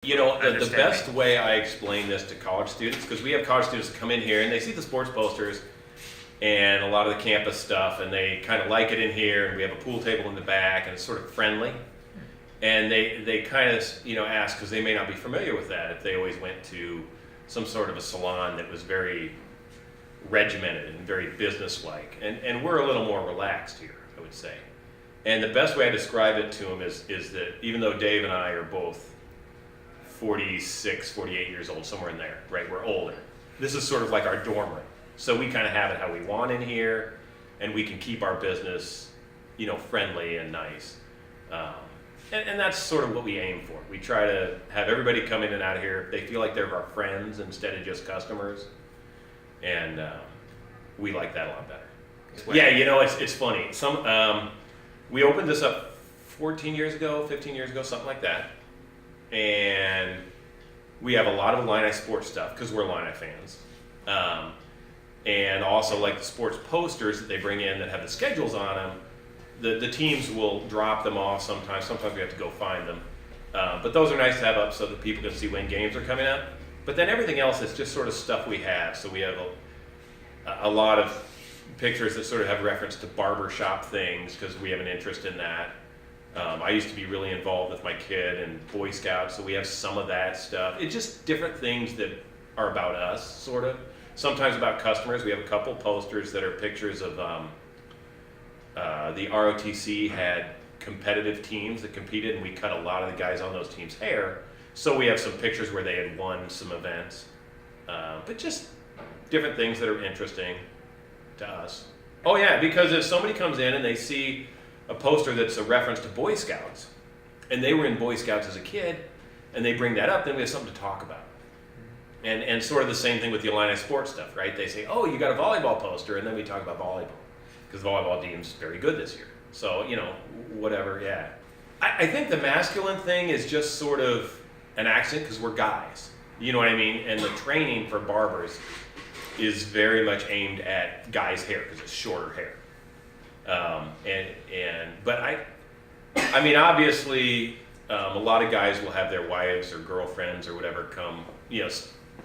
You know, the best way I explain this to college students, because we have college students that come in here and they see the sports posters and a lot of the campus stuff, and they kind of like it in here, and we have a pool table in the back, and it's sort of friendly. And they kind of, ask, because they may not be familiar with that, if they always went to some sort of a salon that was very regimented and very business-like. And we're a little more relaxed here, I would say. And the best way I describe it to them is that even though Dave and I are both 46, 48 years old, somewhere in there, right? We're older. This is sort of like our dorm room. So we kind of have it how we want in here, and we can keep our business, friendly and nice. And that's sort of what we aim for. We try to have everybody come in and out of here. They feel like they're our friends instead of just customers. And we like that a lot better. Yeah, it's funny. We opened this up 14 years ago, 15 years ago, something like that. And we have a lot of Illini sports stuff because we're Illini fans. And also like the sports posters that they bring in that have the schedules on them. The teams will drop them off sometimes. Sometimes we have to go find them. But those are nice to have up so that people can see when games are coming up. But then everything else is just sort of stuff we have. So we have a lot of pictures that sort of have reference to barbershop things because we have an interest in that. I used to be really involved with my kid and Boy Scouts, so we have some of that stuff. It's just different things that are about us, sort of. Sometimes about customers. We have a couple posters that are pictures of the ROTC had competitive teams that competed, and we cut a lot of the guys on those teams' hair. So we have some pictures where they had won some events. But just different things that are interesting to us. Oh yeah, because if somebody comes in and they see a poster that's a reference to Boy Scouts, and they were in Boy Scouts as a kid, and they bring that up, then we have something to talk about. And sort of the same thing with the Illini sports stuff, right? They say, oh, you got a volleyball poster, and then we talk about volleyball, because the volleyball team's very good this year. So, whatever, yeah. I think the masculine thing is just sort of an accident, because we're guys. You know what I mean? And the training for barbers is very much aimed at guys' hair, because it's shorter hair. But I mean, obviously, a lot of guys will have their wives or girlfriends or whatever come,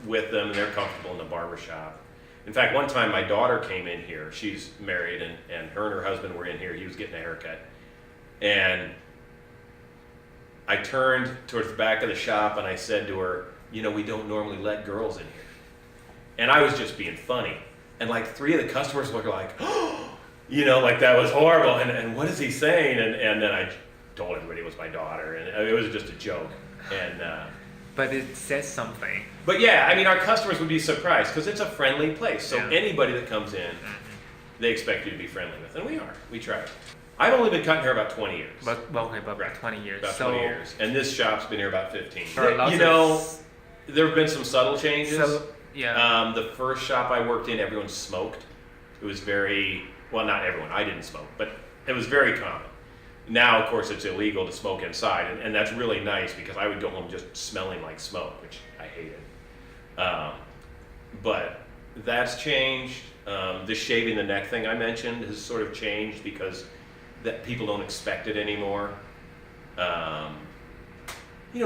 with them, and they're comfortable in the barbershop. In fact, one time my daughter came in here. She's married, and her and her husband were in here. He was getting a haircut. And I turned towards the back of the shop, and I said to her, we don't normally let girls in here. And I was just being funny. And like 3 of the customers were like, oh, like that was horrible. And what is he saying? And then I told everybody it was my daughter. And it was just a joke. And but it says something. But yeah, I mean, our customers would be surprised because it's a friendly place. So anybody that comes in, they expect you to be friendly with. And we are. We try. I've only been cutting hair about 20 years. About 20 years. About 20 years. And this shop's been here about 15. There have been some subtle changes. Yeah. The first shop I worked in, everyone smoked. It was well, not everyone. I didn't smoke, but it was very common. Now, of course, it's illegal to smoke inside, and that's really nice because I would go home just smelling like smoke, which I hated. But that's changed. The shaving the neck thing I mentioned has sort of changed because that people don't expect it anymore.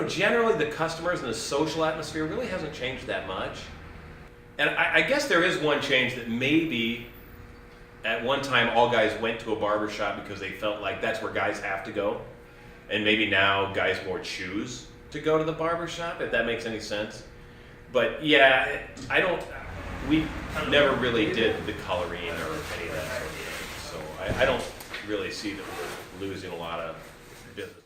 Generally the customers and the social atmosphere really hasn't changed that much. And I guess there is one change that maybe at one time all guys went to a barbershop because they felt like that's where guys have to go. And maybe now guys more choose to go to the barbershop, if that makes any sense. But yeah, we never really did the coloring or any of that sort of thing. So I don't really see that we're losing a lot of business.